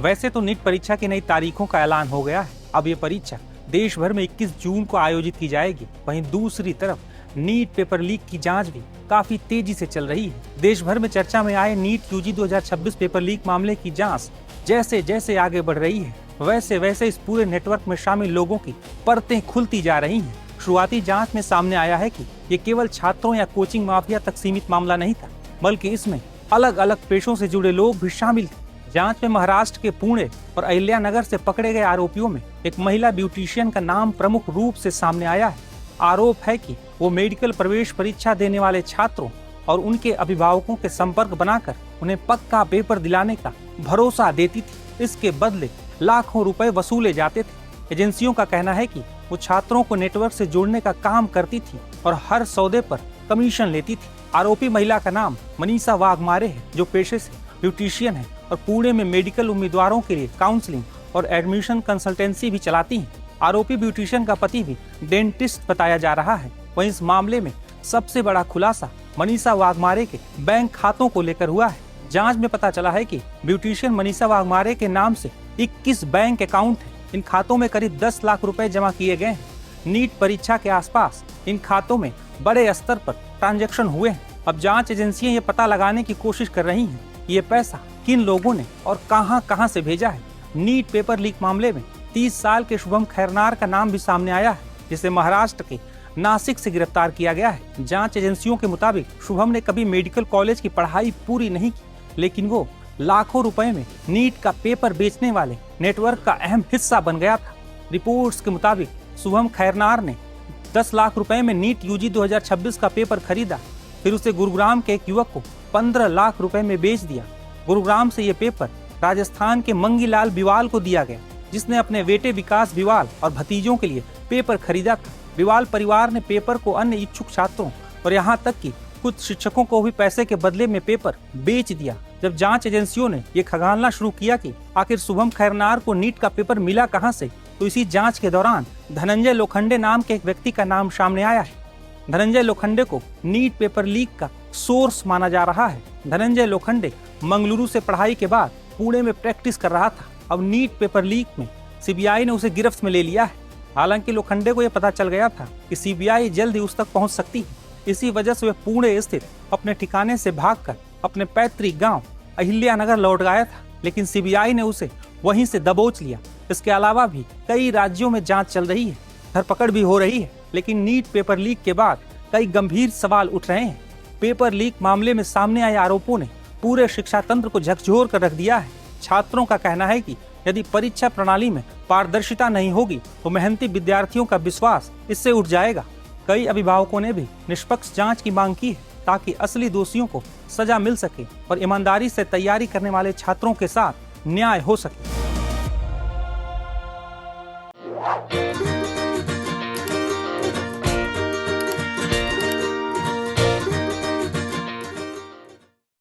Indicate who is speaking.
Speaker 1: वैसे तो नीट परीक्षा की नई तारीखों का ऐलान हो गया है। अब ये परीक्षा देश भर में 21 जून को आयोजित की जाएगी। वहीं दूसरी तरफ नीट पेपर लीक की जांच भी काफी तेजी से चल रही है। देश भर में चर्चा में आए नीट यूजी 2026 पेपर लीक मामले की जांच जैसे जैसे आगे बढ़ रही है, वैसे वैसे इस पूरे नेटवर्क में शामिल लोगों की परतें खुलती जा रही हैं। शुरुआती जांच में सामने आया है कि ये केवल छात्रों या कोचिंग माफिया तक सीमित मामला नहीं था, बल्कि इसमें अलग अलग पेशों से जुड़े लोग भी शामिल थे। जांच में महाराष्ट्र के पुणे और अहिल्यानगर से पकड़े गए आरोपियों में एक महिला ब्यूटिशियन का नाम प्रमुख रूप से सामने आया है। आरोप है कि वो मेडिकल प्रवेश परीक्षा देने वाले छात्रों और उनके अभिभावकों के संपर्क बनाकर उन्हें पक्का पेपर दिलाने का भरोसा देती थी। इसके बदले लाखों रुपए वसूले जाते थे। एजेंसियों का कहना है कि वो छात्रों को नेटवर्क से जोड़ने का काम करती थी और हर सौदे पर कमीशन लेती थी। आरोपी महिला का नाम मनीषा वाघमारे है, जो पेशे से ब्यूटिशियन है और पुणे में मेडिकल उम्मीदवारों के लिए काउंसलिंग और एडमिशन कंसल्टेंसी भी चलाती है। आरोपी ब्यूटिशियन का पति भी डेंटिस्ट बताया जा रहा है। वहीं इस मामले में सबसे बड़ा खुलासा मनीषा वाघमारे के बैंक खातों को लेकर हुआ है। जांच में पता चला है कि ब्यूटिशियन मनीषा वाघमारे के नाम से 21 बैंक अकाउंट है। इन खातों में करीब 10 लाख रुपए जमा किए गए हैं। नीट परीक्षा के आसपास इन खातों में बड़े स्तर पर ट्रांजैक्शन हुए हैं। अब जांच एजेंसियां ये पता लगाने की कोशिश कर रही हैं कि ये पैसा किन लोगों ने और कहां से भेजा है। नीट पेपर लीक मामले में 30 साल के शुभम खैरनार का नाम भी सामने आया है, जिसे महाराष्ट्र के नासिक से गिरफ्तार किया गया है। जांच एजेंसियों के मुताबिक शुभम ने कभी मेडिकल कॉलेज की पढ़ाई पूरी नहीं की, लेकिन वो लाखों रुपए में नीट का पेपर बेचने वाले नेटवर्क का अहम हिस्सा बन गया था। रिपोर्ट्स के मुताबिक शुभम खैरनार ने 10 लाख रुपए में नीट यूजी 2026 का पेपर खरीदा, फिर उसे गुरुग्राम के एक युवक को 15 लाख रुपए में बेच दिया। गुरुग्राम से ये पेपर राजस्थान के मंगीलाल बिवाल को दिया गया, जिसने अपने बेटे विकास बिवाल और भतीजों के लिए पेपर खरीदा था। बिवाल परिवार ने पेपर को अन्य इच्छुक छात्रों और यहाँ तक कि कुछ शिक्षकों को भी पैसे के बदले में पेपर बेच दिया। जब जांच एजेंसियों ने ये खंगालना शुरू किया कि आखिर शुभम खैरनार को नीट का पेपर मिला कहां से, तो इसी जांच के दौरान धनंजय लोखंडे नाम के एक व्यक्ति का नाम सामने आया है। धनंजय लोखंडे को नीट पेपर लीक का सोर्स माना जा रहा है। धनंजय लोखंडे मंगलुरु से पढ़ाई के बाद पुणे में प्रैक्टिस कर रहा था। अब नीट पेपर लीक में सीबीआई ने उसे गिरफ्त में ले लिया है। हालांकि लोखंडे को यह पता चल गया था कि सीबीआई जल्द ही उस तक पहुंच सकती है। इसी वजह से वह पुणे स्थित अपने ठिकाने से भागकर अपने पैतृक गांव अहिल्यानगर लौट गया था, लेकिन सीबीआई ने उसे वहीं से दबोच लिया। इसके अलावा भी कई राज्यों में जांच चल रही है, धरपकड़ भी हो रही है, लेकिन नीट पेपर लीक के बाद कई गंभीर सवाल उठ रहे हैं। पेपर लीक मामले में सामने आए आरोपों ने पूरे शिक्षा तंत्र को झकझोर कर रख दिया है। छात्रों का कहना है कि यदि परीक्षा प्रणाली में पारदर्शिता नहीं होगी तो मेहनती विद्यार्थियों का विश्वास इससे उठ जाएगा। कई अभिभावकों ने भी निष्पक्ष जांच की मांग की है, ताकि असली दोषियों को सजा मिल सके और ईमानदारी से तैयारी करने वाले छात्रों के साथ न्याय हो सके।